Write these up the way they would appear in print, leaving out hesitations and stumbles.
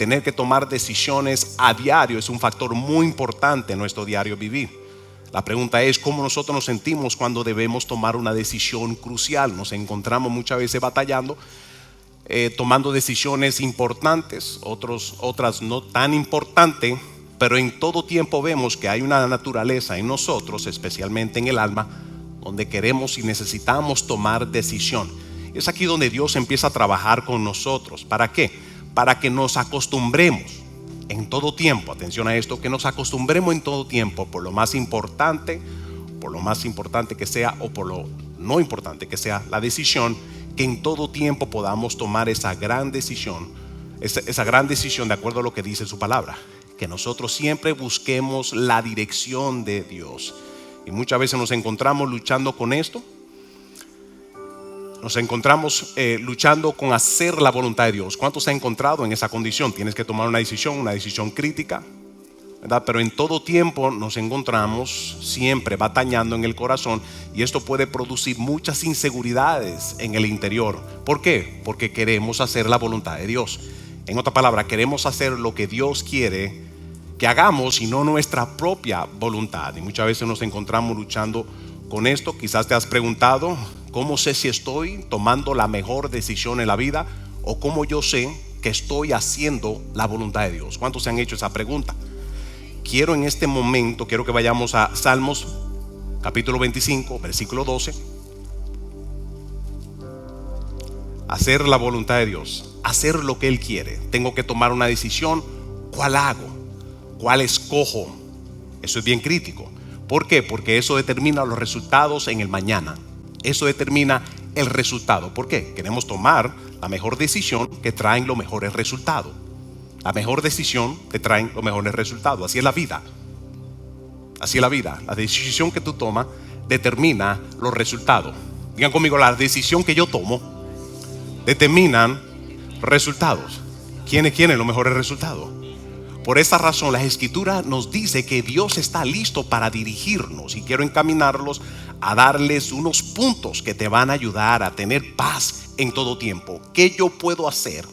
Tener que tomar decisiones a diario es un factor muy importante en nuestro diario vivir. La pregunta es cómo nosotros nos sentimos cuando debemos tomar una decisión crucial. Nos encontramos muchas veces batallando, tomando decisiones importantes, otras no tan importantes, pero en todo tiempo vemos que hay una naturaleza en nosotros, especialmente en el alma, donde queremos y necesitamos tomar decisión. Es aquí donde Dios empieza a trabajar con nosotros. ¿Para qué? Para que nos acostumbremos en todo tiempo, atención a esto, que nos acostumbremos en todo tiempo por lo más importante que sea o por lo no importante que sea la decisión, que en todo tiempo podamos tomar esa gran decisión de acuerdo a lo que dice su palabra, que nosotros siempre busquemos la dirección de Dios. Y muchas veces nos encontramos luchando con esto. Nos encontramos luchando con hacer la voluntad de Dios. ¿Cuántos se han encontrado en esa condición? Tienes que tomar una decisión crítica, ¿verdad? Pero en todo tiempo nos encontramos siempre batallando en el corazón, y esto puede producir muchas inseguridades en el interior. ¿Por qué? Porque queremos hacer la voluntad de Dios. En otra palabra, queremos hacer lo que Dios quiere que hagamos y no nuestra propia voluntad. Y muchas veces nos encontramos luchando con esto. Quizás te has preguntado: ¿cómo sé si estoy tomando la mejor decisión en la vida? ¿O cómo yo sé que estoy haciendo la voluntad de Dios? ¿Cuántos se han hecho esa pregunta? Quiero en este momento, quiero que vayamos a Salmos capítulo 25, versículo 12. Hacer la voluntad de Dios, hacer lo que Él quiere. Tengo que tomar una decisión. ¿Cuál hago? ¿Cuál escojo? Eso es bien crítico. ¿Por qué? Porque eso determina los resultados en el mañana. Eso determina el resultado. ¿Por qué? Queremos tomar la mejor decisión que traen los mejores resultados. La mejor decisión que traen los mejores resultados. Así es la vida. Así es la vida. La decisión que tú tomas determina los resultados. Digan conmigo: la decisión que yo tomo determinan resultados. ¿Quiénes quieren los mejores resultados? Por esa razón la Escritura nos dice que Dios está listo para dirigirnos, y quiero encaminarlos a darles unos puntos que te van a ayudar a tener paz en todo tiempo. ¿Qué yo puedo hacer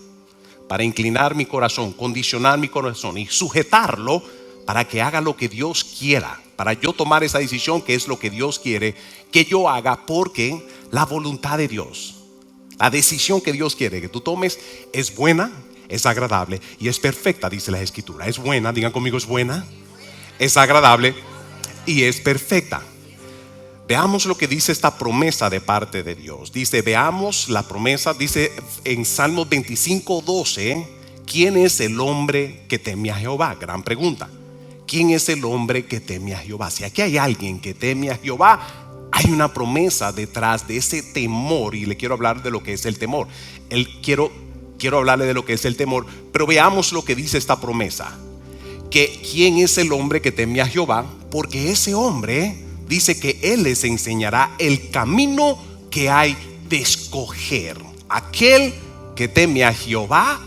para inclinar mi corazón, condicionar mi corazón y sujetarlo para que haga lo que Dios quiera? Para yo tomar esa decisión que es lo que Dios quiere que yo haga, porque la voluntad de Dios, la decisión que Dios quiere que tú tomes, es buena, es agradable y es perfecta, dice la Escritura. Es buena, digan conmigo: es buena, es agradable y es perfecta. Veamos lo que dice esta promesa de parte de Dios. Dice, veamos la promesa. Dice en Salmos 25, 12: ¿quién es el hombre que teme a Jehová? Gran pregunta. ¿Quién es el hombre que teme a Jehová? Si aquí hay alguien que teme a Jehová, hay una promesa detrás de ese temor, y le quiero hablar de lo que es el temor. Quiero hablarle de lo que es el temor, pero veamos lo que dice esta promesa. Que quién es el hombre que teme a Jehová, porque ese hombre dice que Él les enseñará el camino que hay de escoger. Aquel que teme a Jehová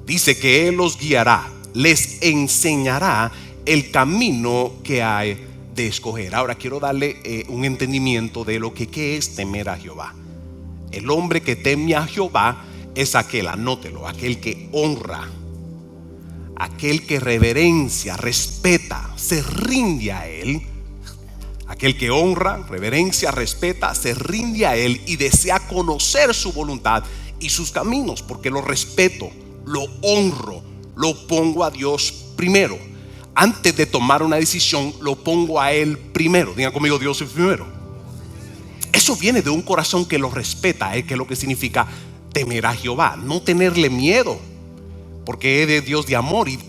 dice que Él los guiará, les enseñará el camino que hay de escoger. Ahora quiero darle un entendimiento de lo que es temer a Jehová. El hombre que teme a Jehová es aquel, anótelo, aquel que honra, aquel que reverencia, respeta, se rinde a Él. Aquel que honra, reverencia, respeta, se rinde a Él y desea conocer su voluntad y sus caminos, porque lo respeto, lo honro, lo pongo a Dios primero. Antes de tomar una decisión, lo pongo a Él primero. Digan conmigo: Dios es primero. Eso viene de un corazón que lo respeta, que es lo que significa temer a Jehová. No tenerle miedo, porque Él es Dios de amor y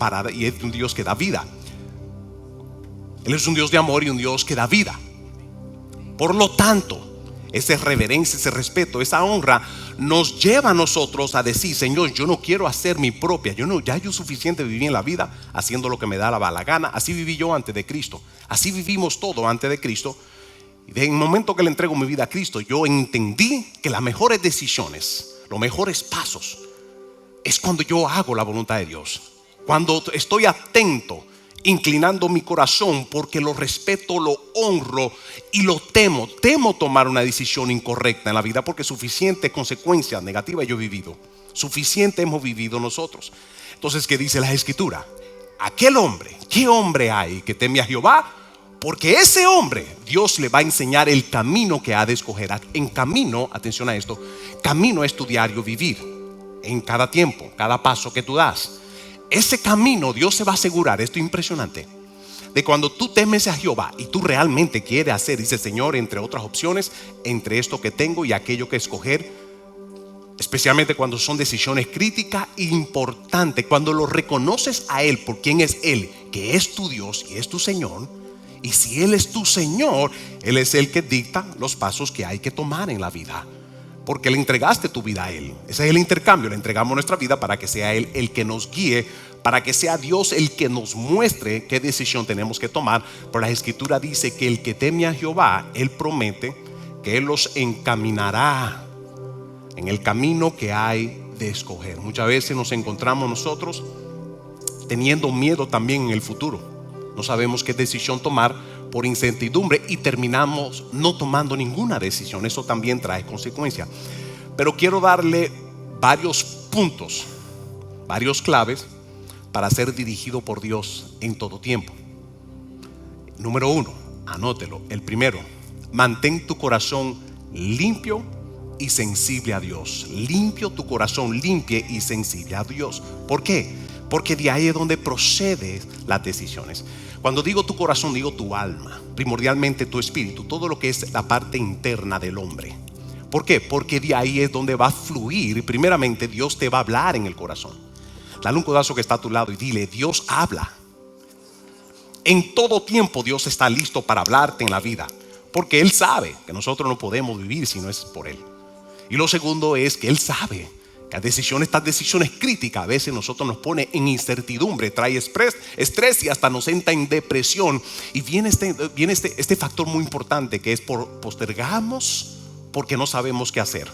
es un Dios que da vida. Él es un Dios de amor y un Dios que da vida. Por lo tanto, esa reverencia, ese respeto, esa honra nos lleva a nosotros a decir: Señor, yo no quiero hacer mi propia. Ya yo suficiente viví en la vida haciendo lo que me da la gana. Así viví yo antes de Cristo. Así vivimos todo antes de Cristo. Y en el momento que le entrego mi vida a Cristo, yo entendí que las mejores decisiones, los mejores pasos, es cuando yo hago la voluntad de Dios. Cuando estoy atento, inclinando mi corazón, porque lo respeto, lo honro y lo temo. Temo tomar una decisión incorrecta en la vida, porque suficiente consecuencias negativas yo he vivido. Suficiente hemos vivido nosotros. Entonces, ¿qué dice la Escritura? Aquel hombre, ¿qué hombre hay que teme a Jehová? Porque ese hombre, Dios le va a enseñar el camino que ha de escoger. En camino, atención a esto, camino es tu diario vivir. En cada tiempo, cada paso que tú das. Ese camino Dios se va a asegurar, esto es impresionante, de cuando tú temes a Jehová y tú realmente quieres hacer, dice Señor, entre otras opciones, entre esto que tengo y aquello que escoger, especialmente cuando son decisiones críticas e importantes, cuando lo reconoces a Él por quien es Él, que es tu Dios y es tu Señor. Y si Él es tu Señor, Él es el que dicta los pasos que hay que tomar en la vida, porque le entregaste tu vida a Él. Ese es el intercambio, le entregamos nuestra vida para que sea Él el que nos guíe, para que sea Dios el que nos muestre qué decisión tenemos que tomar. Pero la Escritura dice que el que teme a Jehová, Él promete que Él los encaminará en el camino que hay de escoger. Muchas veces nos encontramos nosotros teniendo miedo también en el futuro. No sabemos qué decisión tomar por incertidumbre y terminamos no tomando ninguna decisión. Eso también trae consecuencias. Pero quiero darle varios puntos, varios claves para ser dirigido por Dios en todo tiempo. Número 1, anótelo. El primero, mantén tu corazón limpio y sensible a Dios. Limpio tu corazón, limpie y sensible a Dios. ¿Por qué? Porque de ahí es donde proceden las decisiones. Cuando digo tu corazón, digo tu alma, primordialmente tu espíritu, todo lo que es la parte interna del hombre. ¿Por qué? Porque de ahí es donde va a fluir. Primeramente Dios te va a hablar en el corazón. Dale un codazo que está a tu lado y dile: Dios habla. En todo tiempo Dios está listo para hablarte en la vida, porque Él sabe que nosotros no podemos vivir si no es por Él. Y lo segundo es que Él sabe que estas decisiones críticas a veces nosotros nos pone en incertidumbre, trae estrés y hasta nos entra en depresión. Y viene este factor muy importante, que es postergamos porque no sabemos qué hacer,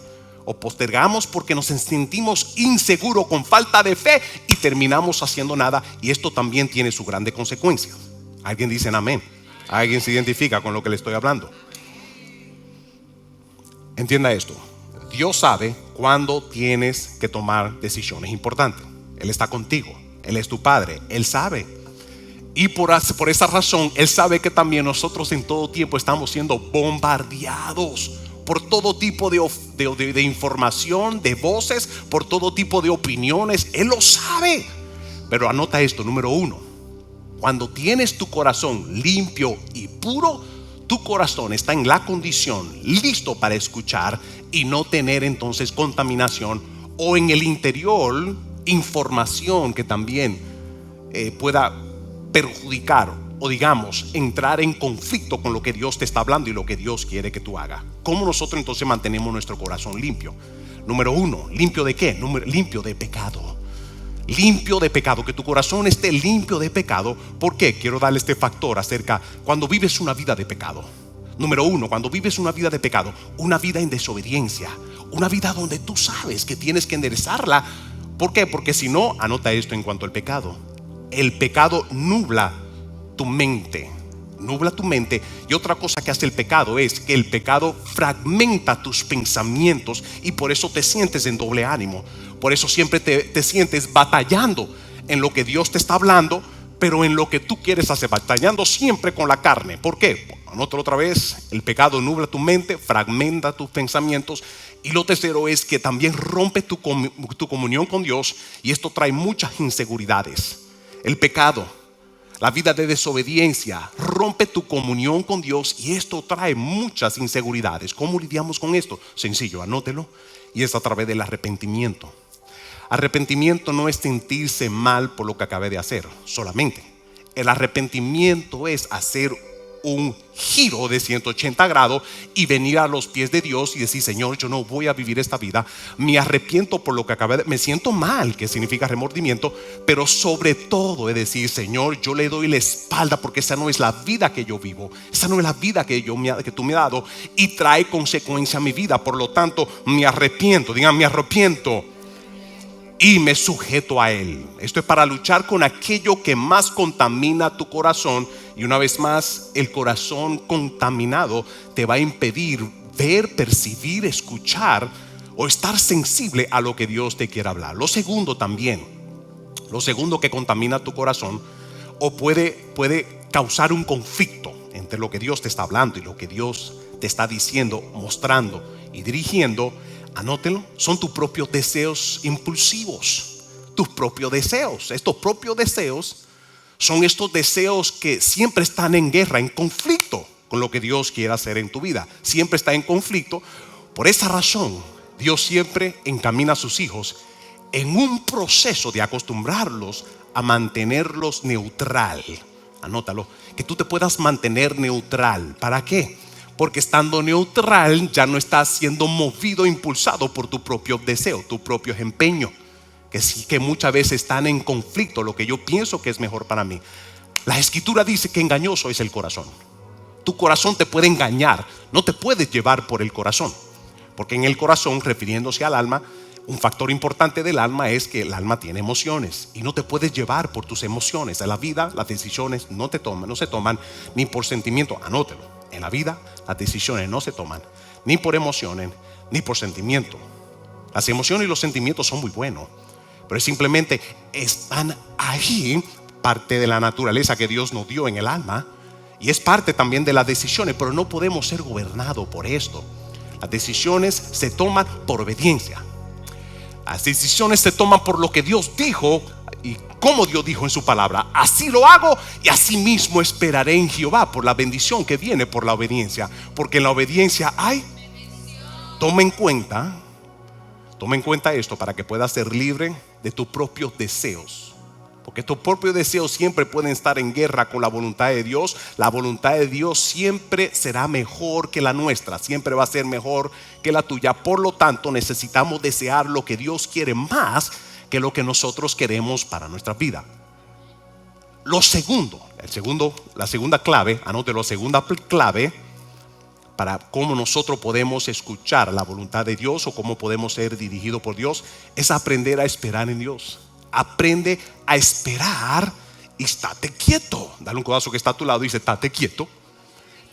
o postergamos porque nos sentimos inseguros, con falta de fe, y terminamos haciendo nada. Y esto también tiene su grande consecuencia. ¿Alguien dice amén? ¿Alguien se identifica con lo que le estoy hablando? Entienda esto. Dios sabe cuándo tienes que tomar decisiones importantes. Él está contigo, Él es tu Padre, Él sabe. Y por esa razón, Él sabe que también nosotros en todo tiempo estamos siendo bombardeados por todo tipo de información, de voces, por todo tipo de opiniones. Él lo sabe. Pero anota esto, número 1. Cuando tienes tu corazón limpio y puro, tu corazón está en la condición listo para escuchar y no tener entonces contaminación, o en el interior información que también pueda perjudicar o, digamos, entrar en conflicto con lo que Dios te está hablando y lo que Dios quiere que tú hagas. ¿Cómo nosotros entonces mantenemos nuestro corazón limpio? Número 1, ¿limpio de qué? Limpio de pecado. Limpio de pecado, que tu corazón esté limpio de pecado. ¿Por qué? Quiero darle este factor acerca cuando vives una vida de pecado. Número 1, cuando vives una vida de pecado, una vida en desobediencia, una vida donde tú sabes que tienes que enderezarla. ¿Por qué? Porque si no, anota esto en cuanto al pecado. El pecado nubla tu mente. Nubla tu mente. Y otra cosa que hace el pecado es que el pecado fragmenta tus pensamientos, y por eso te sientes en doble ánimo. Por eso siempre te sientes batallando en lo que Dios te está hablando, pero en lo que tú quieres hacer, batallando siempre con la carne. ¿Por qué? Anótalo otra vez. El pecado nubla tu mente, fragmenta tus pensamientos. Y lo tercero es que también rompe tu comunión con Dios, y esto trae muchas inseguridades. El pecado, la vida de desobediencia, rompe tu comunión con Dios, y esto trae muchas inseguridades. ¿Cómo lidiamos con esto? Sencillo, anótelo. Y es a través del arrepentimiento. Arrepentimiento no es sentirse mal por lo que acabé de hacer solamente. El arrepentimiento es hacer un giro de 180 grados y venir a los pies de Dios y decir: Señor, yo no voy a vivir esta vida. Me arrepiento por lo que acabé de... Me siento mal, que significa remordimiento. Pero sobre todo es decir: Señor, yo le doy la espalda, porque esa no es la vida que yo vivo. Esa no es la vida que tú me has dado, y trae consecuencia a mi vida. Por lo tanto, me arrepiento. Digan: me arrepiento. Y me sujeto a Él. Esto es para luchar con aquello que más contamina tu corazón. Y una vez más, el corazón contaminado te va a impedir ver, percibir, escuchar o estar sensible a lo que Dios te quiere hablar. Lo segundo también, Lo segundo que contamina tu corazón o puede causar un conflicto entre lo que Dios te está hablando y lo que Dios te está diciendo, mostrando y dirigiendo. Anótelo, son tus propios deseos impulsivos. Tus propios deseos. Estos propios deseos son estos deseos que siempre están en guerra, en conflicto con lo que Dios quiere hacer en tu vida. Siempre está en conflicto. Por esa razón, Dios siempre encamina a sus hijos en un proceso de acostumbrarlos a mantenerlos neutral. Anótalo, que tú te puedas mantener neutral. ¿Para qué? Porque estando neutral ya no estás siendo movido, impulsado por tu propio deseo, tu propio empeño, que sí, que muchas veces están en conflicto lo que yo pienso que es mejor para mí. La Escritura dice que engañoso es el corazón. Tu corazón te puede engañar, no te puedes llevar por el corazón, porque en el corazón, refiriéndose al alma, un factor importante del alma es que el alma tiene emociones y no te puedes llevar por tus emociones. En la vida las decisiones no se toman ni por sentimiento. Anótelo, en la vida las decisiones no se toman ni por emociones ni por sentimiento. Las emociones y los sentimientos son muy buenos, pero simplemente están ahí, parte de la naturaleza que Dios nos dio en el alma, y es parte también de las decisiones, pero no podemos ser gobernados por esto. Las decisiones se toman por obediencia. Las decisiones se toman por lo que Dios dijo y como Dios dijo en su palabra. Así lo hago y así mismo esperaré en Jehová, por la bendición que viene por la obediencia, porque en la obediencia hay bendición. Toma en cuenta esto para que puedas ser libre de tus propios deseos, porque tus propios deseos siempre pueden estar en guerra con la voluntad de Dios. La voluntad de Dios siempre será mejor que la nuestra, siempre va a ser mejor que la tuya. Por lo tanto, necesitamos desear lo que Dios quiere más que lo que nosotros queremos para nuestra vida. La segunda clave, anótelo, segunda clave para cómo nosotros podemos escuchar la voluntad de Dios o cómo podemos ser dirigidos por Dios, es aprender a esperar en Dios. Aprende a esperar y estate quieto. Dale un codazo que está a tu lado y dice: estate quieto.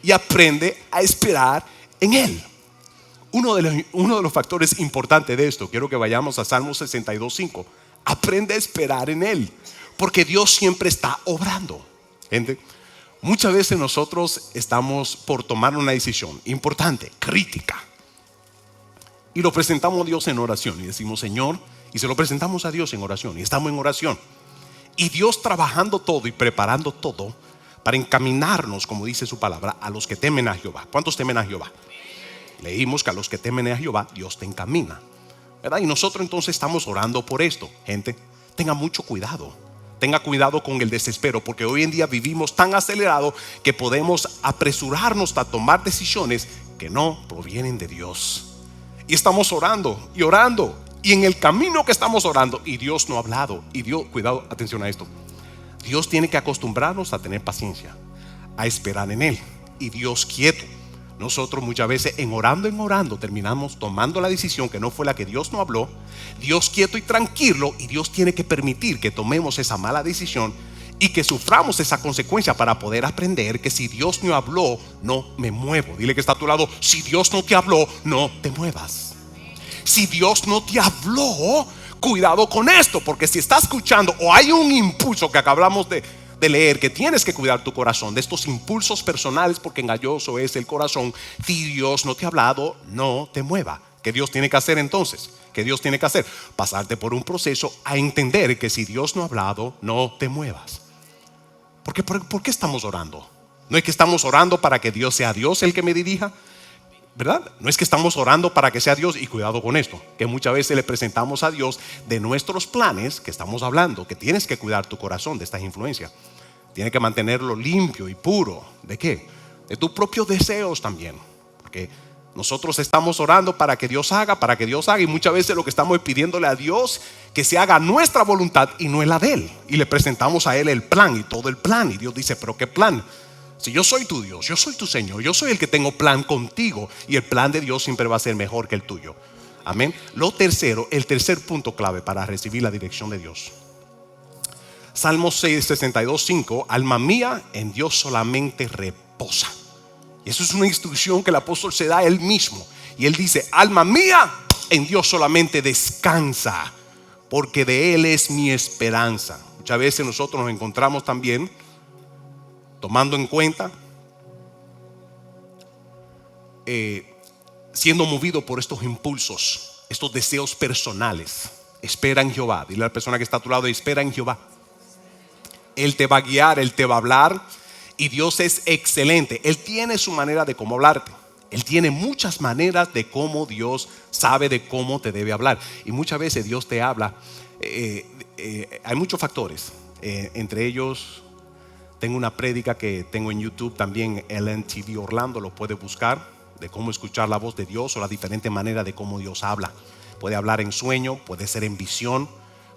Y aprende a esperar en Él. Uno de los factores importantes de esto, quiero que vayamos a Salmo 62:5. Aprende a esperar en Él, porque Dios siempre está obrando. Gente, muchas veces nosotros estamos por tomar una decisión importante, crítica, y lo presentamos a Dios en oración y decimos: Señor, y se lo presentamos a Dios en oración y estamos en oración, y Dios trabajando todo y preparando todo para encaminarnos, como dice su palabra, a los que temen a Jehová. ¿Cuántos temen a Jehová? Leímos que a los que temen a Jehová Dios te encamina, ¿verdad? Y nosotros entonces estamos orando por esto. Gente, tenga mucho cuidado. Tenga cuidado con el desespero, porque hoy en día vivimos tan acelerado que podemos apresurarnos a tomar decisiones que no provienen de Dios. Y estamos orando y orando, y en el camino que estamos orando, y Dios no ha hablado. Y Dios, cuidado, atención a esto. Dios tiene que acostumbrarnos a tener paciencia, a esperar en Él. Y Dios quieto. Nosotros muchas veces en orando terminamos tomando la decisión que no fue la que Dios nos habló. Dios quieto y tranquilo, y Dios tiene que permitir que tomemos esa mala decisión y que suframos esa consecuencia para poder aprender que si Dios no habló, no me muevo. Dile que está a tu lado: si Dios no te habló, no te muevas. Si Dios no te habló, cuidado con esto, porque si estás escuchando o hay un impulso que acabamos de leer, que tienes que cuidar tu corazón de estos impulsos personales, porque engañoso es el corazón. Si Dios no te ha hablado, no te mueva. ¿Qué Dios tiene que hacer entonces? ¿Qué Dios tiene que hacer? Pasarte por un proceso a entender que si Dios no ha hablado, no te muevas. ¿Por qué estamos orando? No es que estamos orando para que Dios sea Dios el que me dirija, ¿verdad? No es que estamos orando para que sea Dios. Y cuidado con esto, que muchas veces le presentamos a Dios de nuestros planes que estamos hablando, que tienes que cuidar tu corazón de estas influencias. Tienes que mantenerlo limpio y puro. ¿De qué? De tus propios deseos también. Porque nosotros estamos orando para que Dios haga, y muchas veces lo que estamos es pidiéndole a Dios que se haga nuestra voluntad y no es la de Él. Y le presentamos a Él el plan y todo el plan. Y Dios dice: ¿pero qué plan? Si yo soy tu Dios, yo soy tu Señor, yo soy el que tengo plan contigo, y el plan de Dios siempre va a ser mejor que el tuyo. Amén. El tercer punto clave para recibir la dirección de Dios. Salmo 62:5. Alma mía, en Dios solamente reposa. Y eso es una instrucción que el apóstol se da a él mismo. Y él dice: alma mía, en Dios solamente descansa. porque de Él es mi esperanza. Muchas veces nosotros nos encontramos también tomando en cuenta, siendo movido por estos impulsos, estos deseos personales. Espera en Jehová. Dile a la persona que está a tu lado: espera en Jehová. Él te va a guiar, Él te va a hablar. Y Dios es excelente. Él tiene su manera de cómo hablarte. Él tiene muchas maneras de cómo Dios sabe de cómo te debe hablar. Y muchas veces Dios te habla. Hay muchos factores. Entre ellos, tengo una prédica que tengo en YouTube también, LNTV Orlando, lo puedes buscar, de cómo escuchar la voz de Dios o la diferente manera de cómo Dios habla. Puede hablar en sueño, puede ser en visión,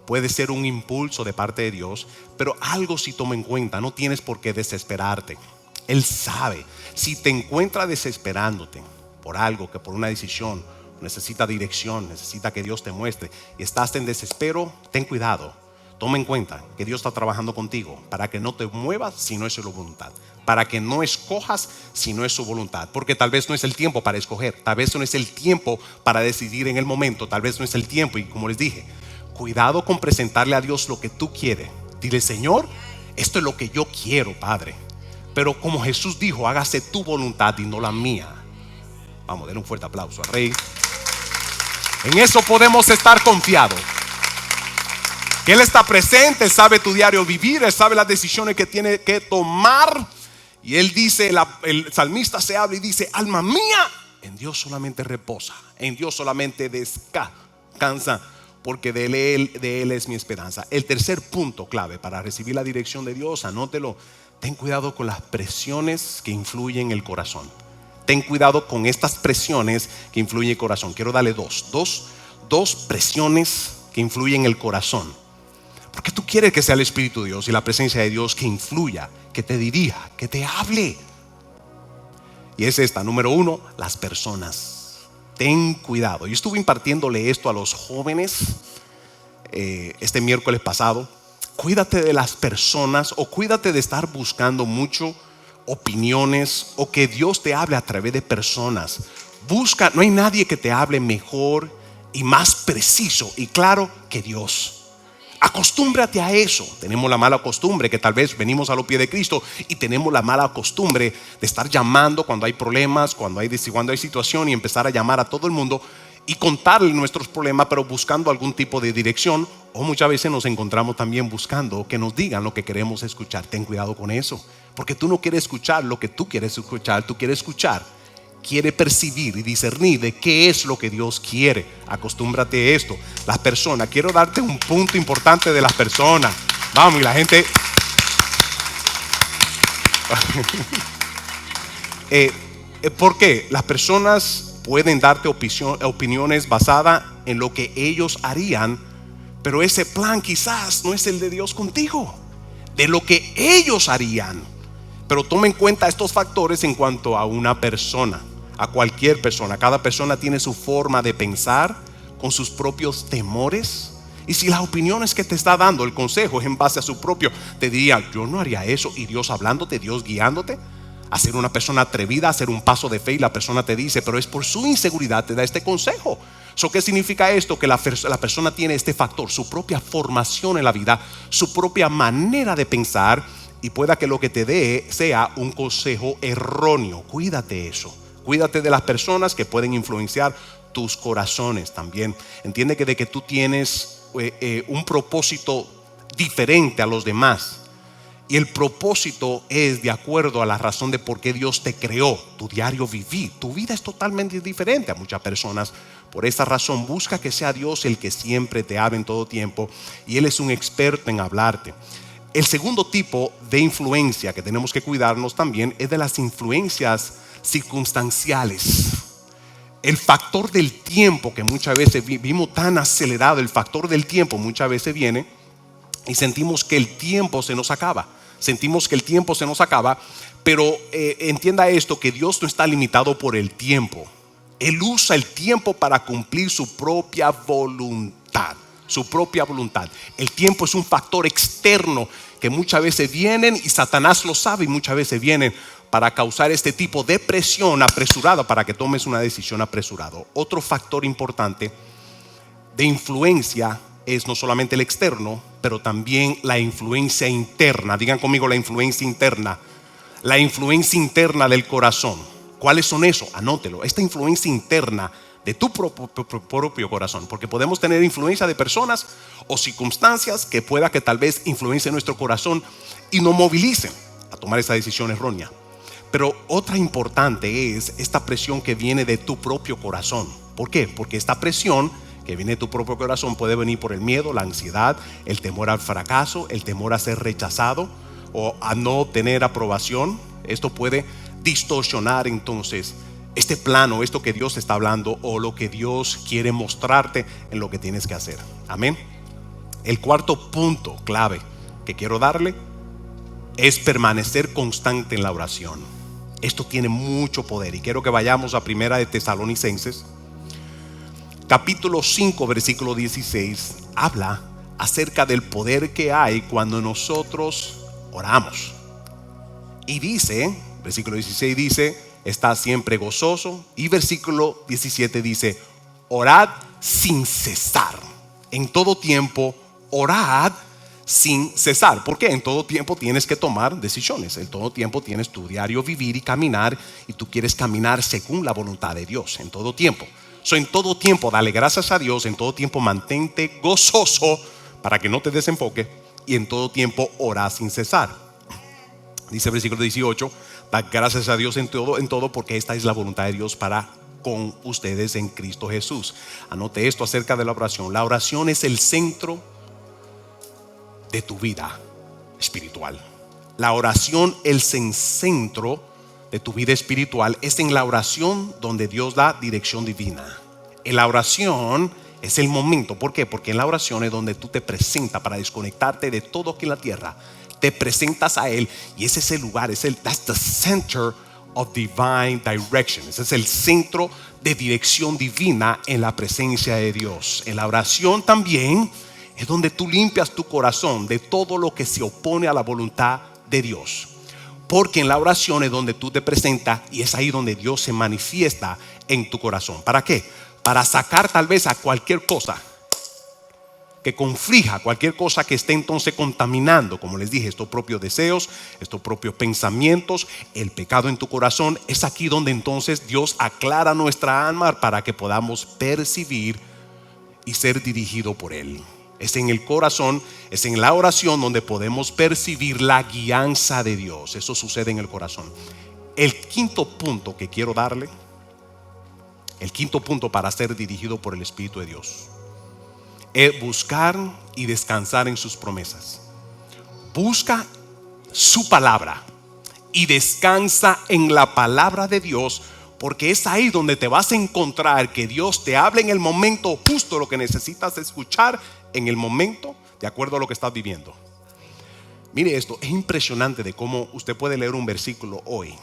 puede ser un impulso de parte de Dios. Pero algo sí toma en cuenta: no tienes por qué desesperarte. Él sabe. Si te encuentra desesperándote por algo, que por una decisión necesita dirección, necesita que Dios te muestre, y estás en desespero, ten cuidado. Toma en cuenta que Dios está trabajando contigo para que no te muevas si no es su voluntad, para que no escojas si no es su voluntad. Porque tal vez no es el tiempo para escoger, tal vez no es el tiempo para decidir en el momento, tal vez no es el tiempo. Y como les dije, cuidado con presentarle a Dios lo que tú quieres. Dile: Señor, esto es lo que yo quiero, Padre, pero como Jesús dijo, hágase tu voluntad y no la mía. Vamos, denle un fuerte aplauso al Rey. En eso podemos estar confiados, que Él está presente, Él sabe tu diario vivir, Él sabe las decisiones que tiene que tomar. Y Él dice, el salmista se habla y dice: alma mía, en Dios solamente reposa, en Dios solamente descansa, porque de Él es mi esperanza. El tercer punto clave para recibir la dirección de Dios, anótelo: ten cuidado con las presiones que influyen en el corazón. Ten cuidado con estas presiones que influyen en el corazón. Quiero darle dos presiones que influyen en el corazón. Porque tú quieres que sea el Espíritu de Dios y la presencia de Dios que influya, que te dirija, que te hable. Y es esta: número uno, las personas. Ten cuidado. Yo estuve impartiéndole esto a los jóvenes este miércoles pasado. Cuídate de las personas, o cuídate de estar buscando mucho opiniones o que Dios te hable a través de personas. Busca, no hay nadie que te hable mejor y más preciso y claro que Dios. Acostúmbrate a eso. Tenemos la mala costumbre que tal vez venimos a los pies de Cristo y tenemos la mala costumbre de estar llamando cuando hay problemas, cuando hay situación, y empezar a llamar a todo el mundo y contarle nuestros problemas, pero buscando algún tipo de dirección. O muchas veces nos encontramos también buscando que nos digan lo que queremos escuchar. Ten cuidado con eso, porque tú no quieres escuchar lo que tú quieres escuchar. Tú quieres escuchar, quiere percibir y discernir de qué es lo que Dios quiere. Acostúmbrate a esto. Las personas, quiero darte un punto importante de las personas. Vamos, y la gente ¿por qué? Las personas pueden darte opiniones basadas en lo que ellos harían, pero ese plan quizás no es el de Dios contigo, de lo que ellos harían. Pero toma en cuenta estos factores en cuanto a una persona, a cualquier persona. Cada persona tiene su forma de pensar, con sus propios temores. Y si las opiniones que te está dando, el consejo, es en base a su propio, te diría: yo no haría eso. Y Dios hablándote, Dios guiándote a ser una persona atrevida, a hacer un paso de fe, y la persona te dice, pero es por su inseguridad, te da este consejo. ¿Qué significa esto? Que la persona tiene este factor, su propia formación en la vida, su propia manera de pensar, y pueda que lo que te dé sea un consejo erróneo. Cuídate de eso. Cuídate de las personas que pueden influenciar tus corazones también. Entiende que de que tú tienes un propósito diferente a los demás, y el propósito es de acuerdo a la razón de por qué Dios te creó. Tu diario vivir, tu vida es totalmente diferente a muchas personas. Por esa razón, busca que sea Dios el que siempre te hable en todo tiempo, y Él es un experto en hablarte. El segundo tipo de influencia que tenemos que cuidarnos también es de las influencias circunstanciales. El factor del tiempo, que muchas veces vivimos tan acelerado, el factor del tiempo muchas veces viene y sentimos que el tiempo se nos acaba. Pero entienda esto, que Dios no está limitado por el tiempo. Él usa el tiempo para cumplir su propia voluntad. El tiempo es un factor externo que muchas veces vienen, y Satanás lo sabe, y muchas veces vienen para causar este tipo de presión apresurada para que tomes una decisión apresurada. Otro factor importante de influencia es no solamente el externo, pero también la influencia interna. Digan conmigo, la influencia interna. La influencia interna del corazón. ¿Cuáles son esos? Anótelo. Esta influencia interna de tu propio corazón. Porque podemos tener influencia de personas o circunstancias que pueda que tal vez influencien nuestro corazón y nos movilicen a tomar esa decisión errónea. Pero otra importante es esta presión que viene de tu propio corazón. ¿Por qué? Porque esta presión que viene de tu propio corazón puede venir por el miedo, la ansiedad, el temor al fracaso, el temor a ser rechazado o a no obtener aprobación. Esto puede distorsionar entonces este plano, esto que Dios está hablando o lo que Dios quiere mostrarte en lo que tienes que hacer. Amén. El cuarto punto clave que quiero darle es permanecer constante en la oración. Esto tiene mucho poder y quiero que vayamos a Primera de Tesalonicenses capítulo 5 versículo 16. Habla acerca del poder que hay cuando nosotros oramos. Y dice, versículo 16 dice, está siempre gozoso. Y versículo 17 dice, orad sin cesar. En todo tiempo, orad sin cesar. ¿Por qué? En todo tiempo tienes que tomar decisiones. En todo tiempo tienes tu diario vivir y caminar. Y tú quieres caminar según la voluntad de Dios. En todo tiempo. En todo tiempo dale gracias a Dios. En todo tiempo mantente gozoso para que no te desenfoques. Y en todo tiempo ora sin cesar. Dice el versículo 18, da gracias a Dios en todo porque esta es la voluntad de Dios para con ustedes en Cristo Jesús. Anote esto acerca de la oración. La oración es el centro de tu vida espiritual. La oración, el centro de tu vida espiritual, es en la oración donde Dios da dirección divina. En la oración es el momento. ¿Por qué? Porque en la oración es donde tú te presentas para desconectarte de todo aquí en la tierra. Te presentas a Él y ese es el lugar, that's the center of divine direction. Ese es el centro de dirección divina en la presencia de Dios. En la oración también es donde tú limpias tu corazón de todo lo que se opone a la voluntad de Dios. Porque en la oración es donde tú te presentas y es ahí donde Dios se manifiesta en tu corazón. ¿Para qué? Para sacar tal vez a cualquier cosa que conflija, cualquier cosa que esté entonces contaminando, como les dije, estos propios deseos, estos propios pensamientos, el pecado en tu corazón. Es aquí donde entonces Dios aclara nuestra alma para que podamos percibir y ser dirigido por Él. Es en el corazón, es en la oración donde podemos percibir la guianza de Dios. Eso sucede en el corazón. El quinto punto que quiero darle, el quinto punto para ser dirigido por el Espíritu de Dios, es buscar y descansar en sus promesas. Busca su palabra y descansa en la palabra de Dios, porque es ahí donde te vas a encontrar que Dios te habla en el momento justo, lo que necesitas escuchar en el momento de acuerdo a lo que estás viviendo. Mire esto, es impresionante de cómo usted puede leer un versículo hoy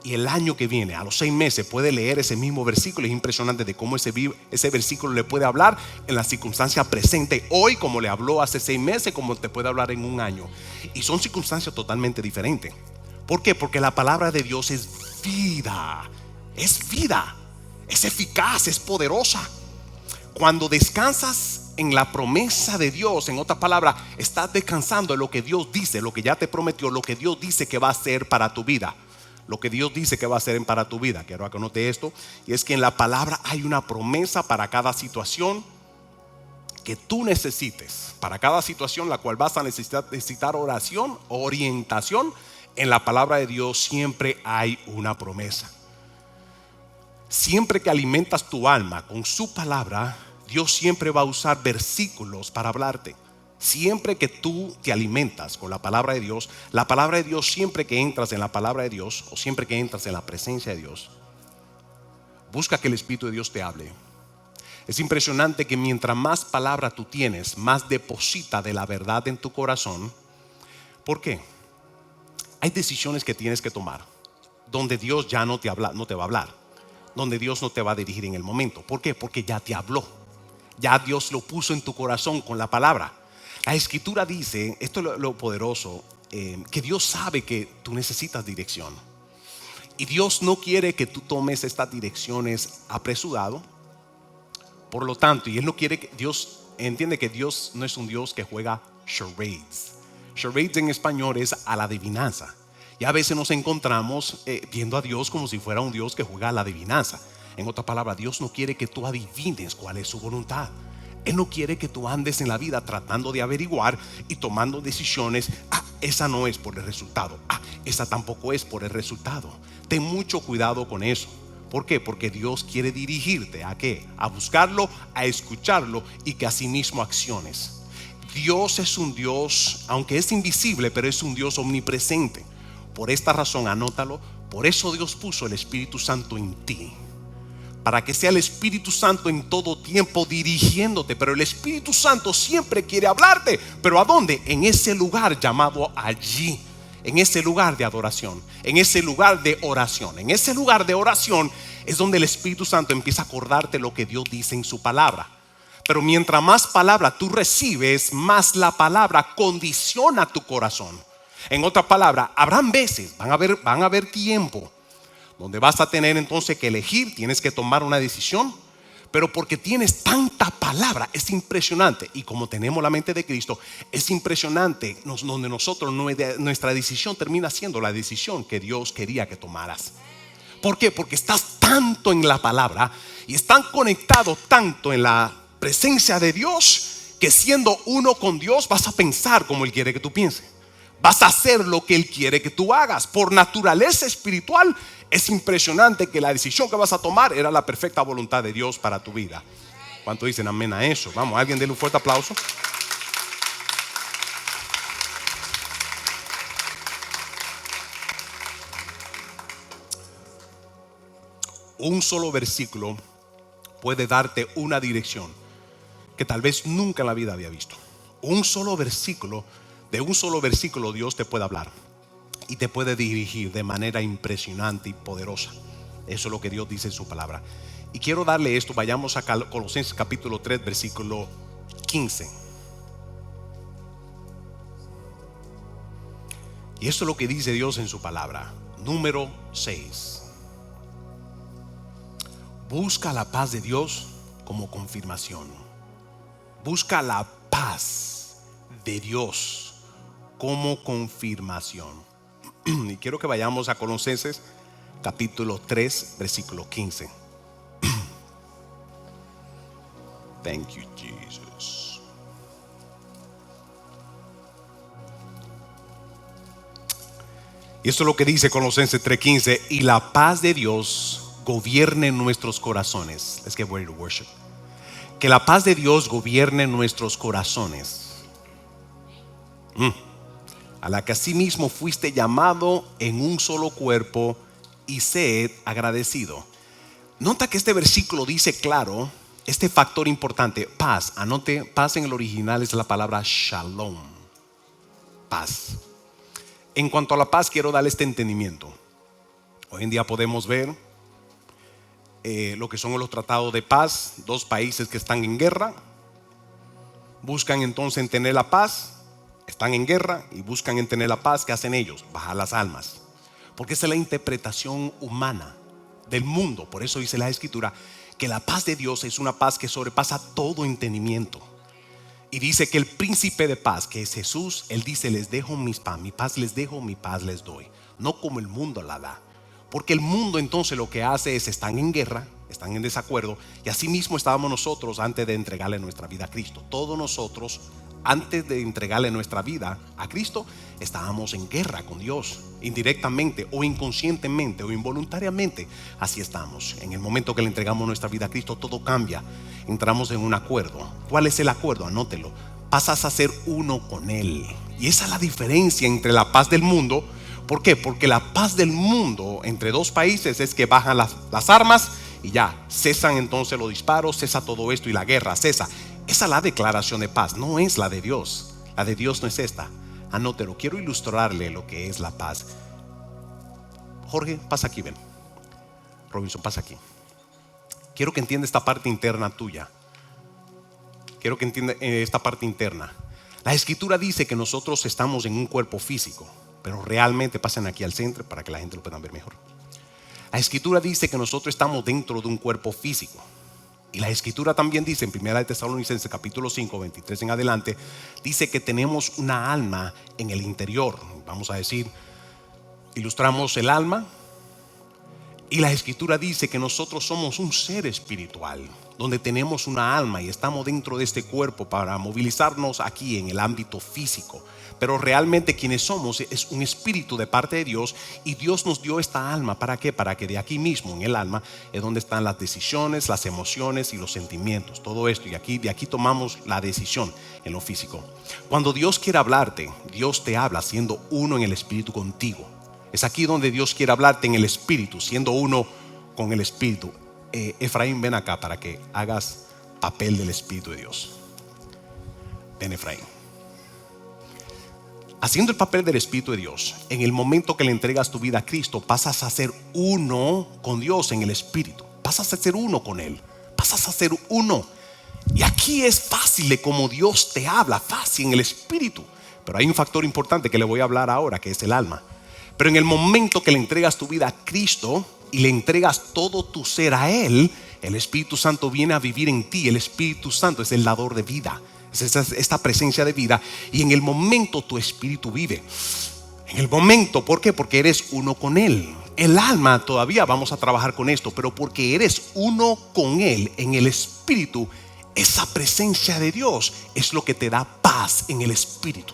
y el año que viene, a los 6 meses, puede leer ese mismo versículo. Es impresionante de cómo ese versículo le puede hablar en la circunstancia presente hoy, como le habló hace 6 meses, como te puede hablar en un año. Y son circunstancias totalmente diferentes. ¿Por qué? Porque la palabra de Dios es vida, es eficaz, es poderosa. Cuando descansas en la promesa de Dios, en otra palabra, estás descansando en lo que Dios dice, lo que ya te prometió, lo que Dios dice que va a hacer para tu vida. Lo que Dios dice que va a hacer para tu vida. Quiero que anote esto. Y es que en la palabra hay una promesa para cada situación que tú necesites. Para cada situación la cual vas a necesitar oración, orientación. En la palabra de Dios siempre hay una promesa. Siempre que alimentas tu alma con su palabra, Dios siempre va a usar versículos para hablarte. Siempre que tú te alimentas con la palabra de Dios, la palabra de Dios, siempre que entras en la palabra de Dios o siempre que entras en la presencia de Dios, busca que el Espíritu de Dios te hable. Es impresionante que mientras más palabra tú tienes, más deposita de la verdad en tu corazón. ¿Por qué? Hay decisiones que tienes que tomar donde Dios ya no te va a hablar, donde Dios no te va a dirigir en el momento. ¿Por qué? Porque ya te habló. Ya Dios lo puso en tu corazón con la palabra. La Escritura dice, esto es lo poderoso, que Dios sabe que tú necesitas dirección. Y Dios no quiere que tú tomes estas direcciones apresurado. Por lo tanto, y Él no quiere que Dios entiende que Dios no es un Dios que juega charades. Charades en español es a la adivinanza. Y a veces nos encontramos viendo a Dios como si fuera un Dios que juega a la adivinanza. En otra palabra, Dios no quiere que tú adivines cuál es su voluntad. Él no quiere que tú andes en la vida tratando de averiguar y tomando decisiones. Esa no es por el resultado. Esa tampoco es por el resultado. Ten mucho cuidado con eso. ¿Por qué? Porque Dios quiere dirigirte ¿a qué? A buscarlo, a escucharlo y que asimismo acciones. Dios es un Dios, aunque es invisible, pero es un Dios omnipresente. Por esta razón, anótalo. Por eso Dios puso el Espíritu Santo en ti, para que sea el Espíritu Santo en todo tiempo dirigiéndote. Pero el Espíritu Santo siempre quiere hablarte. ¿Pero a dónde? En ese lugar llamado allí. En ese lugar de adoración, en ese lugar de oración. En ese lugar de oración es donde el Espíritu Santo empieza a acordarte lo que Dios dice en su palabra. Pero mientras más palabra tú recibes, más la palabra condiciona tu corazón. En otra palabra, habrán veces, van a haber tiempo donde vas a tener entonces que elegir, tienes que tomar una decisión. Pero porque tienes tanta palabra, es impresionante. Y como tenemos la mente de Cristo, es impresionante donde nosotros, nuestra decisión termina siendo la decisión que Dios quería que tomaras. ¿Por qué? Porque estás tanto en la palabra y están conectados tanto en la presencia de Dios, que siendo uno con Dios vas a pensar como Él quiere que tú pienses. Vas a hacer lo que Él quiere que tú hagas. Por naturaleza espiritual, es impresionante que la decisión que vas a tomar era la perfecta voluntad de Dios para tu vida. ¿Cuánto dicen amén a eso? Vamos, alguien déle un fuerte aplauso. Un solo versículo puede darte una dirección que tal vez nunca en la vida había visto. Un solo versículo, de un solo versículo Dios te puede hablar y te puede dirigir de manera impresionante y poderosa. Eso es lo que Dios dice en su palabra. Y quiero darle esto. Vayamos a Colosenses capítulo 3 versículo 15. Y esto es lo que dice Dios en su palabra. Número 6. Busca la paz de Dios como confirmación. Busca la paz de Dios como confirmación. Y quiero que vayamos a Colosenses capítulo 3 versículo 15. Thank you, Jesus. Y esto es lo que dice Colosenses 3:15. Y la paz de Dios gobierne nuestros corazones. Let's get ready to worship. Que la paz de Dios gobierne nuestros corazones, a la que asimismo fuiste llamado en un solo cuerpo, y sed agradecido. Nota que este versículo dice claro este factor importante: paz. Anote, paz en el original es la palabra shalom. Paz. En cuanto a la paz, quiero darle este entendimiento. Hoy en día podemos ver lo que son los tratados de paz. Dos países que están en guerra buscan entonces en tener la paz. Están en guerra y buscan en tener la paz. ¿Qué hacen ellos? Bajar las almas. Porque esa es la interpretación humana del mundo. Por eso dice la Escritura que la paz de Dios es una paz que sobrepasa todo entendimiento. Y dice que el príncipe de paz, que es Jesús, Él dice: les dejo mi paz les dejo, mi paz les doy. No como el mundo la da. Porque el mundo entonces lo que hace es: están en guerra, están en desacuerdo. Y así mismo estábamos nosotros antes de entregarle nuestra vida a Cristo. Todos nosotros, antes de entregarle nuestra vida a Cristo, estábamos en guerra con Dios, indirectamente o inconscientemente o involuntariamente. Así estamos. En el momento que le entregamos nuestra vida a Cristo, todo cambia. Entramos en un acuerdo. ¿Cuál es el acuerdo? Anótelo. Pasas a ser uno con Él. Y esa es la diferencia entre la paz del mundo. ¿Por qué? Porque la paz del mundo entre dos países es que bajan las armas y ya cesan entonces los disparos, cesa todo esto y la guerra cesa. Esa es la declaración de paz, no es la de Dios. La de Dios no es esta. Anótelo, quiero ilustrarle lo que es la paz. Jorge, pasa aquí, ven. Robinson, pasa aquí. Quiero que entienda esta parte interna tuya. Quiero que entienda esta parte interna. La Escritura dice que nosotros estamos en un cuerpo físico, pero realmente, pasen aquí al centro para que la gente lo pueda ver mejor. La Escritura dice que nosotros estamos dentro de un cuerpo físico. Y la escritura también dice en 1 Tesalonicenses capítulo 5, 23 en adelante, dice que tenemos una alma en el interior. Vamos a decir, ilustramos el alma. Y la escritura dice que nosotros somos un ser espiritual, donde tenemos una alma y estamos dentro de este cuerpo para movilizarnos aquí en el ámbito físico. Pero realmente quienes somos es un espíritu de parte de Dios, y Dios nos dio esta alma. ¿Para qué? Para que de aquí mismo, en el alma, es donde están las decisiones, las emociones y los sentimientos. Todo esto, y de aquí tomamos la decisión en lo físico. Cuando Dios quiere hablarte, Dios te habla siendo uno en el espíritu contigo. Es aquí donde Dios quiere hablarte en el espíritu, siendo uno con el espíritu. Efraín, ven acá para que hagas papel del espíritu de Dios. Ven, Efraín. Haciendo el papel del espíritu de Dios, en el momento que le entregas tu vida a Cristo, pasas a ser uno con Dios en el espíritu. Pasas a ser uno con Él. Pasas a ser uno. Y aquí es fácil de cómo Dios te habla, fácil en el espíritu. Pero hay un factor importante que le voy a hablar ahora, que es el alma. Pero en el momento que le entregas tu vida a Cristo y le entregas todo tu ser a Él, el Espíritu Santo viene a vivir en ti. El Espíritu Santo es el dador de vida, es esta presencia de vida. Y en el momento tu espíritu vive. En el momento, ¿por qué? Porque eres uno con Él. El alma todavía vamos a trabajar con esto, pero porque eres uno con Él en el espíritu, esa presencia de Dios es lo que te da paz en el espíritu.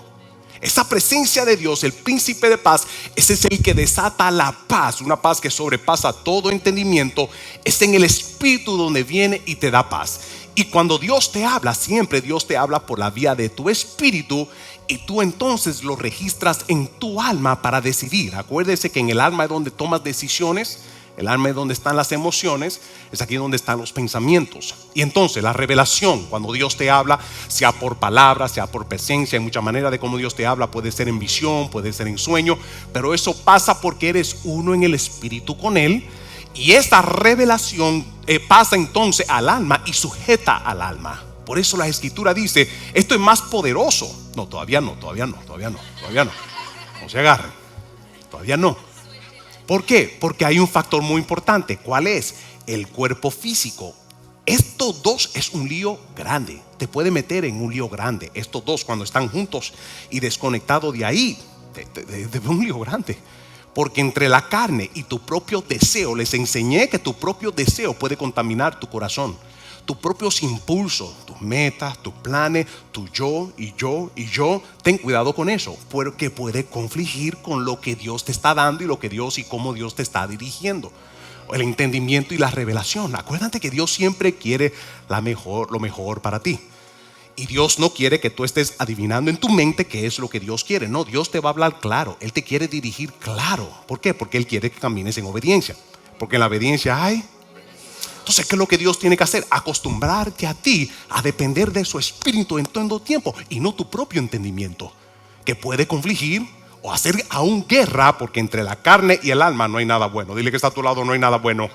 Esa presencia de Dios, el príncipe de paz, ese es el que desata la paz, una paz que sobrepasa todo entendimiento. Es en el espíritu donde viene y te da paz. Y cuando Dios te habla, siempre Dios te habla por la vía de tu espíritu, y tú entonces lo registras en tu alma para decidir. Acuérdese que en el alma es donde tomas decisiones. El alma es donde están las emociones, es aquí donde están los pensamientos. Y entonces la revelación, cuando Dios te habla, sea por palabra, sea por presencia, hay muchas maneras de cómo Dios te habla. Puede ser en visión, puede ser en sueño, pero eso pasa porque eres uno en el espíritu con Él. Y esta revelación pasa entonces al alma y sujeta al alma. Por eso la escritura dice, esto es más poderoso. No, todavía no. No se agarren, todavía no. ¿Por qué? Porque hay un factor muy importante. ¿Cuál es? El cuerpo físico. Estos dos es un lío grande. Te puede meter en un lío grande. Estos dos, cuando están juntos y desconectados de ahí, de un lío grande. Porque entre la carne y tu propio deseo, les enseñé que tu propio deseo puede contaminar tu corazón. Tus propios impulsos, tus metas, tus planes, tu yo y yo. Ten cuidado con eso, porque puede confligir con lo que Dios te está dando y lo que Dios y cómo Dios te está dirigiendo. El entendimiento y la revelación. Acuérdate que Dios siempre quiere lo mejor para ti. Y Dios no quiere que tú estés adivinando en tu mente qué es lo que Dios quiere. No, Dios te va a hablar claro. Él te quiere dirigir claro. ¿Por qué? Porque Él quiere que camines en obediencia. Porque en la obediencia hay... Entonces, ¿qué es lo que Dios tiene que hacer? Acostumbrarte a ti a depender de su espíritu en todo tiempo y no tu propio entendimiento, que puede confligir o hacer aún guerra, porque entre la carne y el alma no hay nada bueno. Dile que está a tu lado, no hay nada bueno.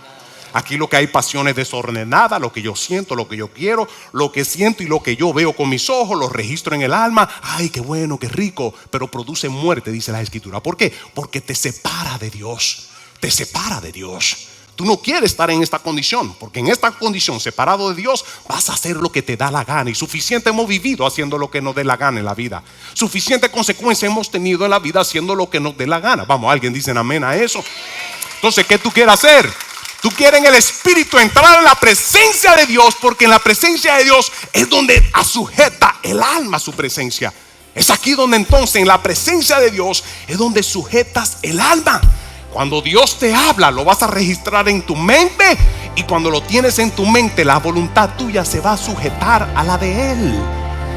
Aquí lo que hay pasiones desordenadas, lo que yo siento, lo que yo quiero, lo que siento y lo que yo veo con mis ojos, lo registro en el alma. Ay, qué bueno, qué rico, pero produce muerte, dice la escritura. ¿Por qué? Porque te separa de Dios. Te separa de Dios. Tú no quieres estar en esta condición, porque en esta condición, separado de Dios, vas a hacer lo que te da la gana. Y suficiente hemos vivido haciendo lo que nos dé la gana en la vida. Suficiente consecuencia hemos tenido en la vida haciendo lo que nos dé la gana. Vamos, alguien dice amén a eso. Entonces, ¿qué tú quieres hacer? Tú quieres en el espíritu entrar en la presencia de Dios, porque en la presencia de Dios es donde sujeta el alma a su presencia. Es aquí donde entonces en la presencia de Dios es donde sujetas el alma. Cuando Dios te habla, lo vas a registrar en tu mente, y cuando lo tienes en tu mente, la voluntad tuya se va a sujetar a la de Él.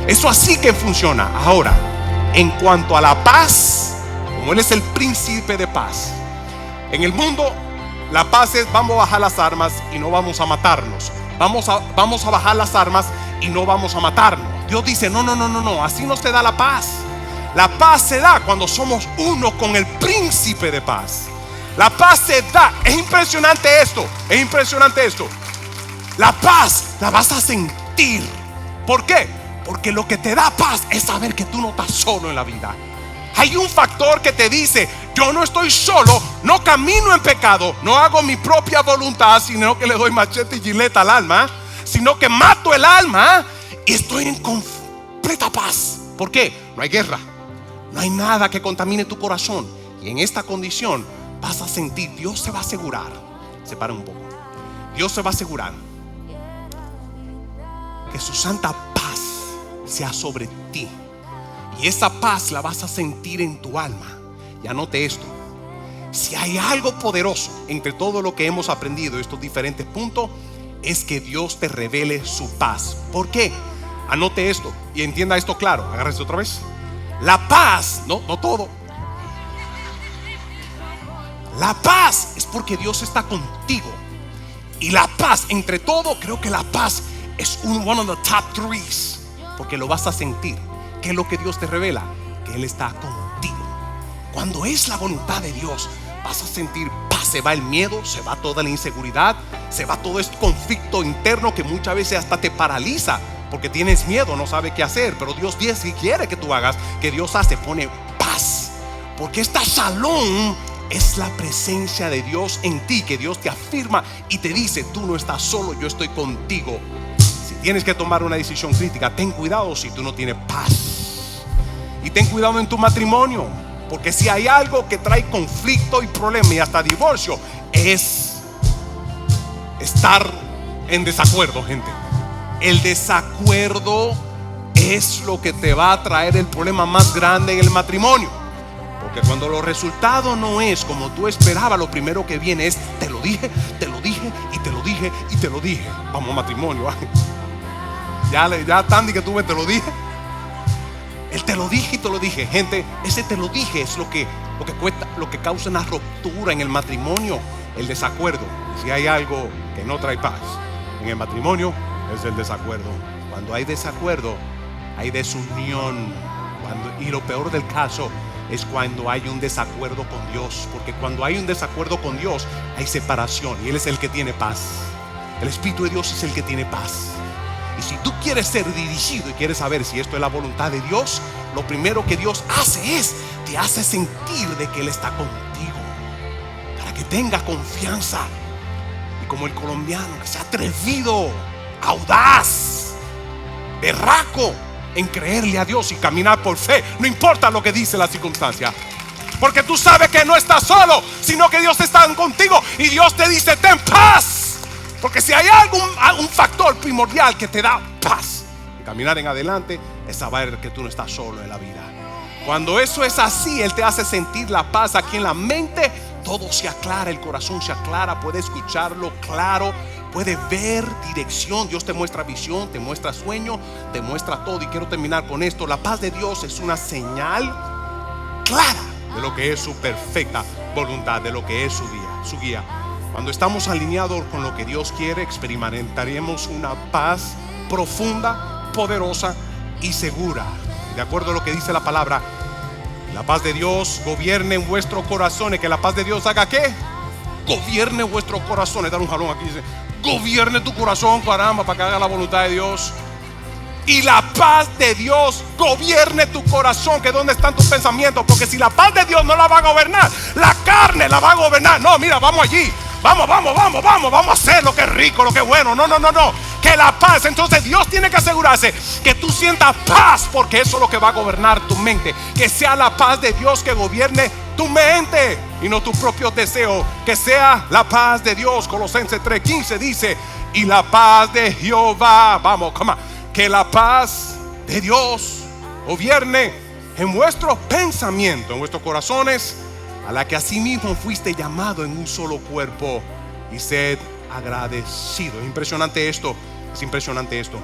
Eso así que funciona. Ahora, en cuanto a la paz, como Él es el príncipe de paz, en el mundo la paz es: vamos a bajar las armas y no vamos a matarnos. Vamos a bajar las armas y no vamos a matarnos. Dios dice: no, así no se da la paz. La paz se da cuando somos uno con el príncipe de paz. La paz se da. Es impresionante esto. La paz la vas a sentir. ¿Por qué? Porque lo que te da paz es saber que tú no estás solo en la vida. Hay un factor que te dice: yo no estoy solo, no camino en pecado, no hago mi propia voluntad, sino que le doy machete y gileta al alma. sino que mato el alma y estoy en completa paz. ¿Por qué? No hay guerra, no hay nada que contamine tu corazón. Y en esta condición vas a sentir, Dios se va a asegurar. Separa un poco. Dios se va a asegurar que su santa paz sea sobre ti. Y esa paz la vas a sentir en tu alma. Y anote esto: si hay algo poderoso entre todo lo que hemos aprendido, estos diferentes puntos, es que Dios te revele su paz. ¿Por qué? Anote esto y entienda esto claro. Agárrese otra vez. La paz, no todo. La paz es porque Dios está contigo. Y la paz, entre todo, creo que la paz es one of the top threes, porque lo vas a sentir. ¿Qué es lo que Dios te revela? Que Él está contigo. Cuando es la voluntad de Dios, vas a sentir paz. Se va el miedo, se va toda la inseguridad, se va todo este conflicto interno que muchas veces hasta te paraliza, porque tienes miedo, no sabes qué hacer. Pero Dios, si quiere que tú hagas, que Dios hace, pone paz. Porque esta shalom es la presencia de Dios en ti, que Dios te afirma y te dice: tú no estás solo, yo estoy contigo. Si tienes que tomar una decisión crítica, ten cuidado si tú no tienes paz. Y ten cuidado en tu matrimonio, porque si hay algo que trae conflicto y problema y hasta divorcio, es estar en desacuerdo, gente. El desacuerdo es lo que te va a traer el problema más grande en el matrimonio. Porque cuando los resultados no es como tú esperabas, lo primero que viene es: te lo dije, te lo dije, y te lo dije, y te lo dije. Vamos, matrimonio. Ya Tandy, que tuve, te lo dije. El te lo dije y te lo dije. Gente, ese te lo dije es lo que cuesta, lo que causa una ruptura en el matrimonio, el desacuerdo. Si hay algo que no trae paz en el matrimonio, es el desacuerdo. Cuando hay desacuerdo, hay desunión. Y lo peor del caso es cuando hay un desacuerdo con Dios. Porque cuando hay un desacuerdo con Dios, hay separación, y Él es el que tiene paz. El Espíritu de Dios es el que tiene paz. Y si tú quieres ser dirigido y quieres saber si esto es la voluntad de Dios, lo primero que Dios hace es: te hace sentir de que Él está contigo, para que tengas confianza. Y como el colombiano, que sea atrevido, audaz, berraco en creerle a Dios y caminar por fe, no importa lo que dice la circunstancia. Porque tú sabes que no estás solo, sino que Dios está contigo. Y Dios te dice: ten paz. Porque si hay un factor primordial que te da paz y caminar en adelante, es saber que tú no estás solo en la vida. Cuando eso es así, Él te hace sentir la paz aquí en la mente. Todo se aclara, el corazón se aclara, puede escucharlo claro, puede ver dirección. Dios te muestra visión, te muestra sueño, te muestra todo. Y quiero terminar con esto: la paz de Dios es una señal clara de lo que es su perfecta voluntad, de lo que es su guía. Cuando estamos alineados con lo que Dios quiere, experimentaremos una paz profunda, poderosa y segura. De acuerdo a lo que dice la palabra, la paz de Dios gobierne en vuestros corazones. Que la paz de Dios haga ¿qué? Gobierne vuestros corazones. Dar un jalón aquí, dice: gobierne tu corazón, caramba, para que haga la voluntad de Dios. Y la paz de Dios gobierne tu corazón. Que dónde están tus pensamientos. Porque si la paz de Dios no la va a gobernar, la carne la va a gobernar. No, mira, vamos allí. Vamos a hacer lo que es rico, lo que es bueno. No. Que la paz, entonces Dios tiene que asegurarse que tú sientas paz, porque eso es lo que va a gobernar tu mente. Que sea la paz de Dios que gobierne tu mente y no tus propios deseos. Que sea la paz de Dios. Colosenses 3:15 dice: y la paz de Jehová, vamos, come on, que la paz de Dios gobierne en vuestros pensamientos, en vuestros corazones, a la que asimismo fuiste llamado en un solo cuerpo, y sed agradecido. Es impresionante esto. Es impresionante esto.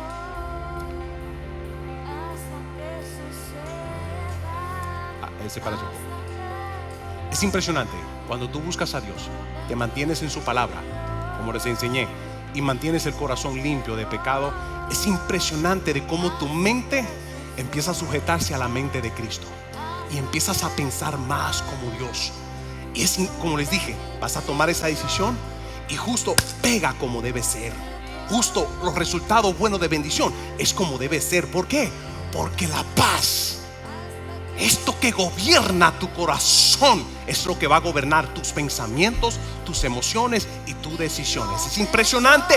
Es impresionante cuando tú buscas a Dios, te mantienes en su palabra, como les enseñé, y mantienes el corazón limpio de pecado. Es impresionante de cómo tu mente empieza a sujetarse a la mente de Cristo y empiezas a pensar más como Dios. Y es como les dije, vas a tomar esa decisión y justo pega como debe ser. Justo los resultados buenos de bendición es como debe ser. ¿Por qué? Porque la paz, esto que gobierna tu corazón, es lo que va a gobernar tus pensamientos, tus emociones y tus decisiones. Es impresionante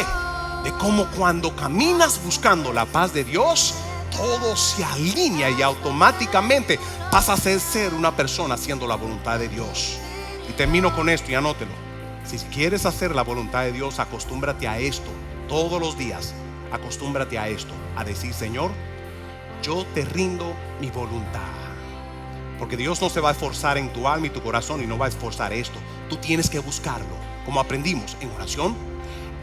de cómo cuando caminas buscando la paz de Dios, todo se alinea y automáticamente pasas a ser una persona haciendo la voluntad de Dios. Y termino con esto y anótelo. Si quieres hacer la voluntad de Dios, acostúmbrate a esto todos los días. Acostúmbrate a esto, a decir: Señor, yo te rindo mi voluntad. Porque Dios no se va a esforzar en tu alma y tu corazón y no va a esforzar esto. Tú tienes que buscarlo, como aprendimos, en oración,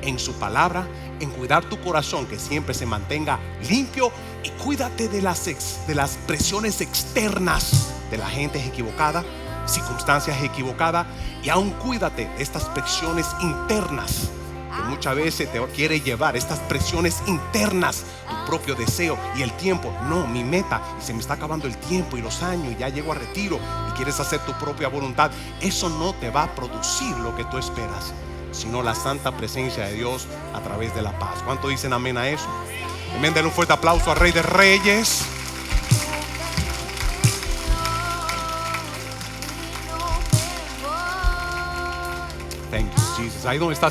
en su palabra, en cuidar tu corazón, que siempre se mantenga limpio, y cuídate de las presiones externas de la gente equivocada, circunstancias equivocadas, y aún cuídate de estas presiones internas que muchas veces te quiere llevar, estas presiones internas, tu propio deseo y el tiempo. No, mi meta, y se me está acabando el tiempo y los años y ya llego a retiro, y quieres hacer tu propia voluntad. Eso no te va a producir lo que tú esperas, sino la santa presencia de Dios a través de la paz. ¿Cuánto dicen amén a eso? Amén. Denle un fuerte aplauso al Rey de Reyes. Thank you, Jesus. Ahí donde está.